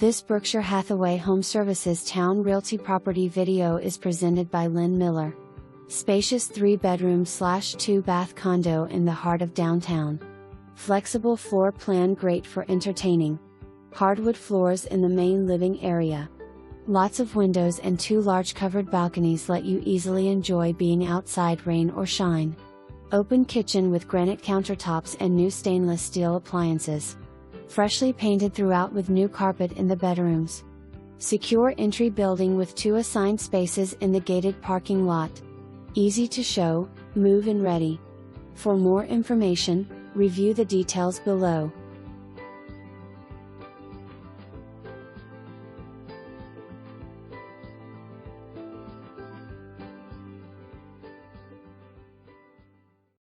This Berkshire Hathaway HomeServices Towne Realty property video is presented by Lin Miller. Spacious 3-bedroom/2-bath condo in the heart of downtown. Flexible floor plan great for entertaining. Hardwood floors in the main living area. Lots of windows and 2 large covered balconies let you easily enjoy being outside rain or shine. Open kitchen with granite countertops and new stainless steel appliances. Freshly painted throughout with new carpet in the bedrooms. Secure entry building with 2 assigned spaces in the gated parking lot. Easy to show, move-in ready. For more information, review the details below.